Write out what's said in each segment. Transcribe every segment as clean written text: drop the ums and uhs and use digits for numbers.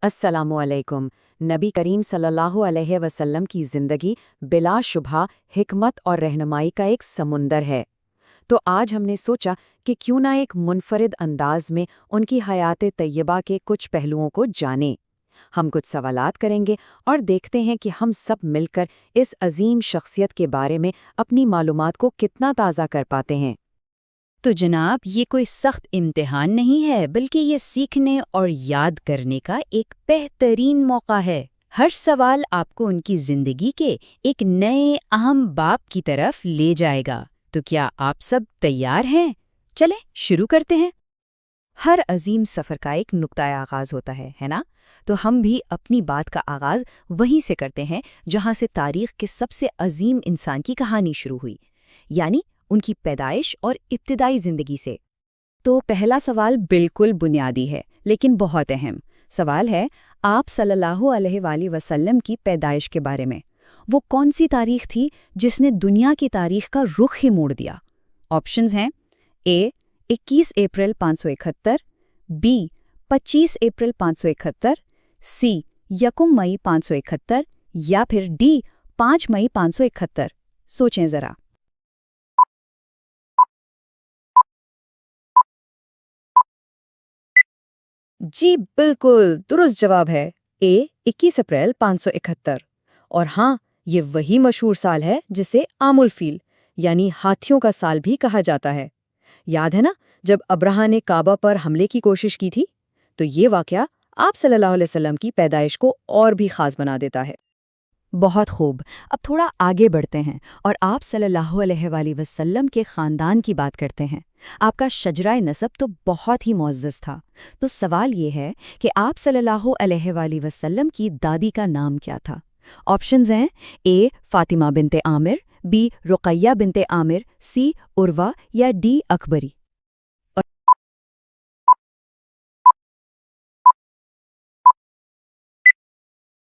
السلام علیکم۔ نبی کریم صلی اللہ علیہ وسلم کی زندگی بلا شبہ حکمت اور رہنمائی کا ایک سمندر ہے۔ تو آج ہم نے سوچا کہ کیوں نہ ایک منفرد انداز میں ان کی حیات طیبہ کے کچھ پہلوؤں کو جانیں۔ ہم کچھ سوالات کریں گے اور دیکھتے ہیں کہ ہم سب مل کر اس عظیم شخصیت کے بارے میں اپنی معلومات کو کتنا تازہ کر پاتے ہیں۔ تو جناب، یہ کوئی سخت امتحان نہیں ہے، بلکہ یہ سیکھنے اور یاد کرنے کا ایک بہترین موقع ہے۔ ہر سوال آپ کو ان کی زندگی کے ایک نئے اہم باب کی طرف لے جائے گا۔ تو کیا آپ سب تیار ہیں؟ چلیں شروع کرتے ہیں۔ ہر عظیم سفر کا ایک نقطۂ آغاز ہوتا ہے نا؟ تو ہم بھی اپنی بات کا آغاز وہیں سے کرتے ہیں جہاں سے تاریخ کے سب سے عظیم انسان کی کہانی شروع ہوئی، یعنی ان کی پیدائش اور ابتدائی زندگی سے۔ تو پہلا سوال بالکل بنیادی ہے لیکن بہت اہم سوال ہے، آپ صلی اللہ علیہ وآلہ وسلم کی پیدائش کے بارے میں۔ وہ کون سی تاریخ تھی جس نے دنیا کی تاریخ کا رخ ہی موڑ دیا؟ آپشنز ہیں: اے 21 اپریل 571، بی 25 اپریل 571، سی 1 مئی 571، یا پھر ڈی 5 مئی 571۔ سوچیں ذرا۔ جی بالکل درست جواب ہے اے 21 اپریل 571۔ اور ہاں، یہ وہی مشہور سال ہے جسے عام الفیل یعنی ہاتھیوں کا سال بھی کہا جاتا ہے۔ یاد ہے نا جب ابرہہ نے کعبہ پر حملے کی کوشش کی تھی؟ تو یہ واقعہ آپ صلی اللہ علیہ وسلم کی پیدائش کو اور بھی خاص بنا دیتا ہے۔ بہت خوب، اب تھوڑا آگے بڑھتے ہیں اور آپ صلی اللہ علیہ وآلہ وسلم کے خاندان کی بات کرتے ہیں۔ آپ کا شجرہ نسب تو بہت ہی معزز تھا۔ تو سوال یہ ہے کہ آپ صلی اللہ علیہ وآلہ وسلم کی دادی کا نام کیا تھا؟ آپشنز ہیں: اے فاطمہ بنت عامر، بی رقیہ بنت عامر، سی عروہ، یا ڈی اکبری۔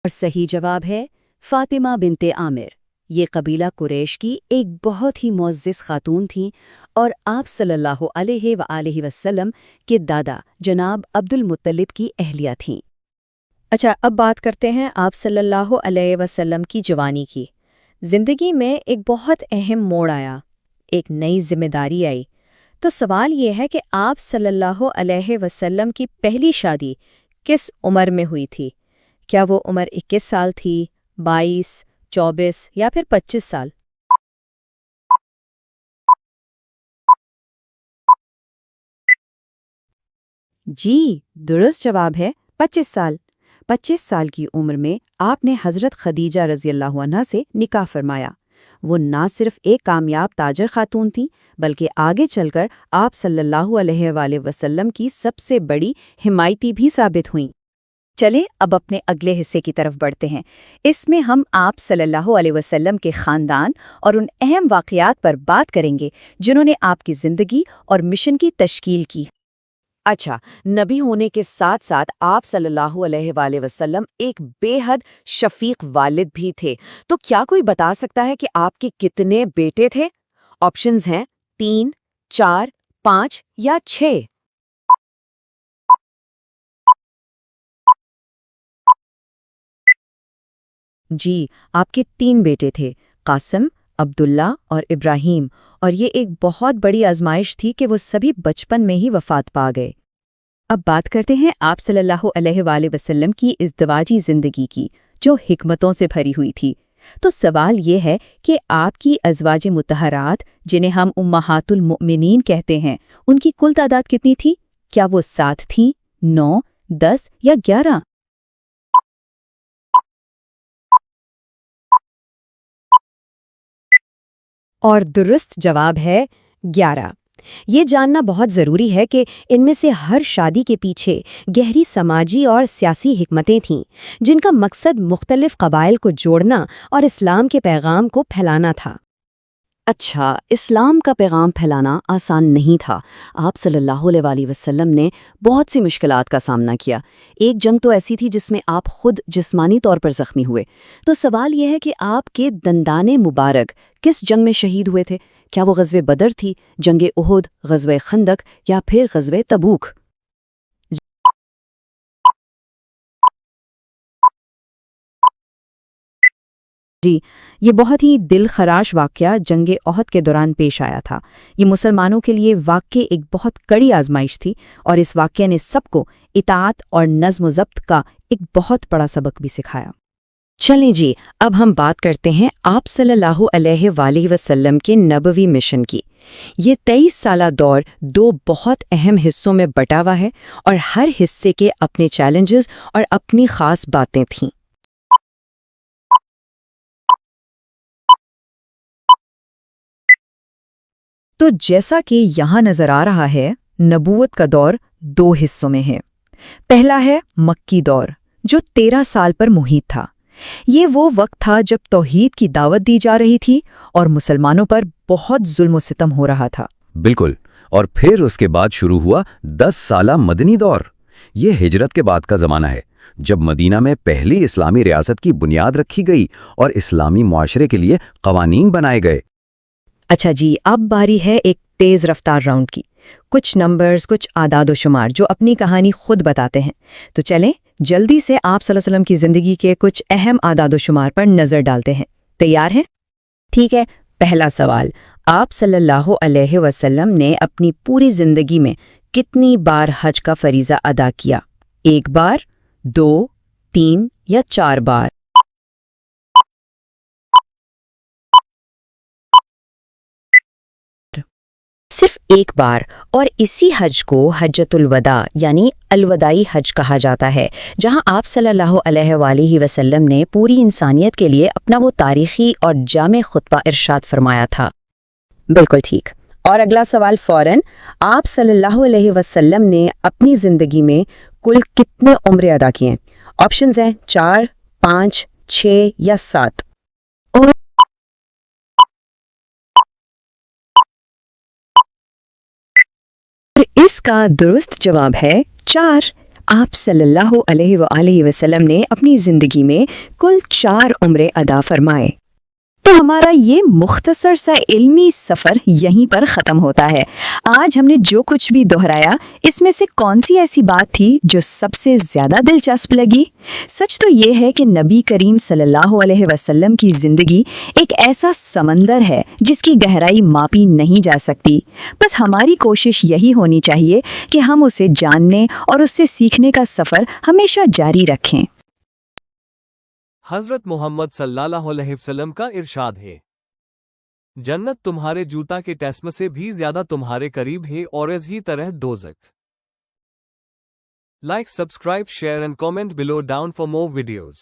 اور صحیح جواب ہے فاطمہ بنت عامر۔ یہ قبیلہ قریش کی ایک بہت ہی معزز خاتون تھیں اور آپ صلی اللہ علیہ وآلہ وسلم کے دادا جناب عبد المطلب کی اہلیہ تھیں۔ اچھا، اب بات کرتے ہیں آپ صلی اللہ علیہ وسلم کی جوانی کی۔ زندگی میں ایک بہت اہم موڑ آیا، ایک نئی ذمہ داری آئی۔ تو سوال یہ ہے کہ آپ صلی اللہ علیہ وسلم کی پہلی شادی کس عمر میں ہوئی تھی؟ کیا وہ عمر 21 سال تھی، 22، 24 یا پھر 25 سال؟ جی درست جواب ہے 25 سال۔ 25 سال کی عمر میں آپ نے حضرت خدیجہ رضی اللہ عنہا سے نکاح فرمایا۔ وہ نہ صرف ایک کامیاب تاجر خاتون تھیں بلکہ آگے چل کر آپ صلی اللہ علیہ وآلہ وسلم کی سب سے بڑی حمایتی بھی ثابت ہوئیں۔ چلیں اب اپنے اگلے حصے کی طرف بڑھتے ہیں۔ اس میں ہم آپ صلی اللہ علیہ وسلم کے خاندان اور ان اہم واقعات پر بات کریں گے جنہوں نے آپ کی زندگی اور مشن کی تشکیل کی۔ اچھا، نبی ہونے کے ساتھ ساتھ آپ صلی اللہ علیہ وآلہ وسلم ایک بے حد شفیق والد بھی تھے۔ تو کیا کوئی بتا سکتا ہے کہ آپ کے کتنے بیٹے تھے؟ آپشنز ہیں 3، 4، 5 یا 6۔ جی، آپ کے 3 بیٹے تھے، قاسم، عبداللہ اور ابراہیم، اور یہ ایک بہت بڑی آزمائش تھی کہ وہ سبھی بچپن میں ہی وفات پا گئے۔ اب بات کرتے ہیں آپ صلی اللہ علیہ وآلہ وسلم کی ازدواجی زندگی کی، جو حکمتوں سے بھری ہوئی تھی۔ تو سوال یہ ہے کہ آپ کی ازواج مطہرات، جنہیں ہم امہات المؤمنین کہتے ہیں، ان کی کل تعداد کتنی تھی؟ کیا وہ 7 تھیں، 9، 10 یا 11؟ اور درست جواب ہے 11۔ یہ جاننا بہت ضروری ہے کہ ان میں سے ہر شادی کے پیچھے گہری سماجی اور سیاسی حکمتیں تھیں، جن کا مقصد مختلف قبائل کو جوڑنا اور اسلام کے پیغام کو پھیلانا تھا۔ اچھا، اسلام کا پیغام پھیلانا آسان نہیں تھا۔ آپ صلی اللہ علیہ وآلہ وسلم نے بہت سی مشکلات کا سامنا کیا۔ ایک جنگ تو ایسی تھی جس میں آپ خود جسمانی طور پر زخمی ہوئے۔ تو سوال یہ ہے کہ آپ کے دندان مبارک کس جنگ میں شہید ہوئے تھے؟ کیا وہ غزوہ بدر تھی، جنگ احد، غزوہ خندق یا پھر غزوہ تبوک؟ جی، یہ بہت ہی دل خراش واقعہ جنگ احد کے دوران پیش آیا تھا۔ یہ مسلمانوں کے لیے واقعی ایک بہت کڑی آزمائش تھی، اور اس واقعے نے سب کو اطاعت اور نظم و ضبط کا ایک بہت بڑا سبق بھی سکھایا۔ چلیں جی، اب ہم بات کرتے ہیں آپ صلی اللہ علیہ وآلہ وسلم کے نبوی مشن کی۔ یہ 23 سالہ دور 2 بہت اہم حصوں میں بٹا ہوا ہے، اور ہر حصے کے اپنے چیلنجز اور اپنی خاص باتیں تھیں۔ تو جیسا کہ یہاں نظر آ رہا ہے، نبوت کا دور 2 حصوں میں ہے۔ پہلا ہے مکی دور، جو 13 سال پر محیط تھا۔ یہ وہ وقت تھا جب توحید کی دعوت دی جا رہی تھی اور مسلمانوں پر بہت ظلم و ستم ہو رہا تھا۔ بالکل، اور پھر اس کے بعد شروع ہوا 10 سالہ مدنی دور۔ یہ ہجرت کے بعد کا زمانہ ہے، جب مدینہ میں پہلی اسلامی ریاست کی بنیاد رکھی گئی اور اسلامی معاشرے کے لیے قوانین بنائے گئے۔ اچھا جی، اب باری ہے ایک تیز رفتار راؤنڈ کی۔ کچھ نمبرز، کچھ اعداد و شمار جو اپنی کہانی خود بتاتے ہیں۔ تو چلیں جلدی سے آپ صلی اللہ علیہ وسلم کی زندگی کے کچھ اہم اعداد و شمار پر نظر ڈالتے ہیں۔ تیار ہیں؟ ٹھیک ہے، پہلا سوال، آپ صلی اللہ علیہ وسلم نے اپنی پوری زندگی میں کتنی بار حج کا فریضہ ادا کیا؟ 1 بار، 2، 3 یا 4 بار؟ صرف 1 بار، اور اسی حج کو حجۃ الوداع یعنی الوداعی حج کہا جاتا ہے، جہاں آپ صلی اللہ علیہ وآلہ وسلم نے پوری انسانیت کے لیے اپنا وہ تاریخی اور جامع خطبہ ارشاد فرمایا تھا۔ بالکل ٹھیک۔ اور اگلا سوال فوراً، آپ صلی اللہ علیہ وسلم نے اپنی زندگی میں کل کتنے عمرے ادا کیے؟ آپشنز ہیں 4، 5، 6 یا 7۔ اور اس کا درست جواب ہے 4۔ آپ صلی اللہ علیہ وآلہ وسلم نے اپنی زندگی میں کل 4 عمرے ادا فرمائے۔ تو ہمارا یہ مختصر سا علمی سفر یہیں پر ختم ہوتا ہے۔ آج ہم نے جو کچھ بھی دہرایا، اس میں سے کون سی ایسی بات تھی جو سب سے زیادہ دلچسپ لگی؟ سچ تو یہ ہے کہ نبی کریم صلی اللہ علیہ وسلم کی زندگی ایک ایسا سمندر ہے جس کی گہرائی ماپی نہیں جا سکتی۔ بس ہماری کوشش یہی ہونی چاہیے کہ ہم اسے جاننے اور اس سے سیکھنے کا سفر ہمیشہ جاری رکھیں۔ حضرت محمد صلی اللہ علیہ وسلم کا ارشاد ہے، جنت تمہارے جوتا کے ٹیسم سے بھی زیادہ تمہارے قریب ہے، اور اسی طرح دوزخ۔ Like, subscribe, share and comment below down for more videos.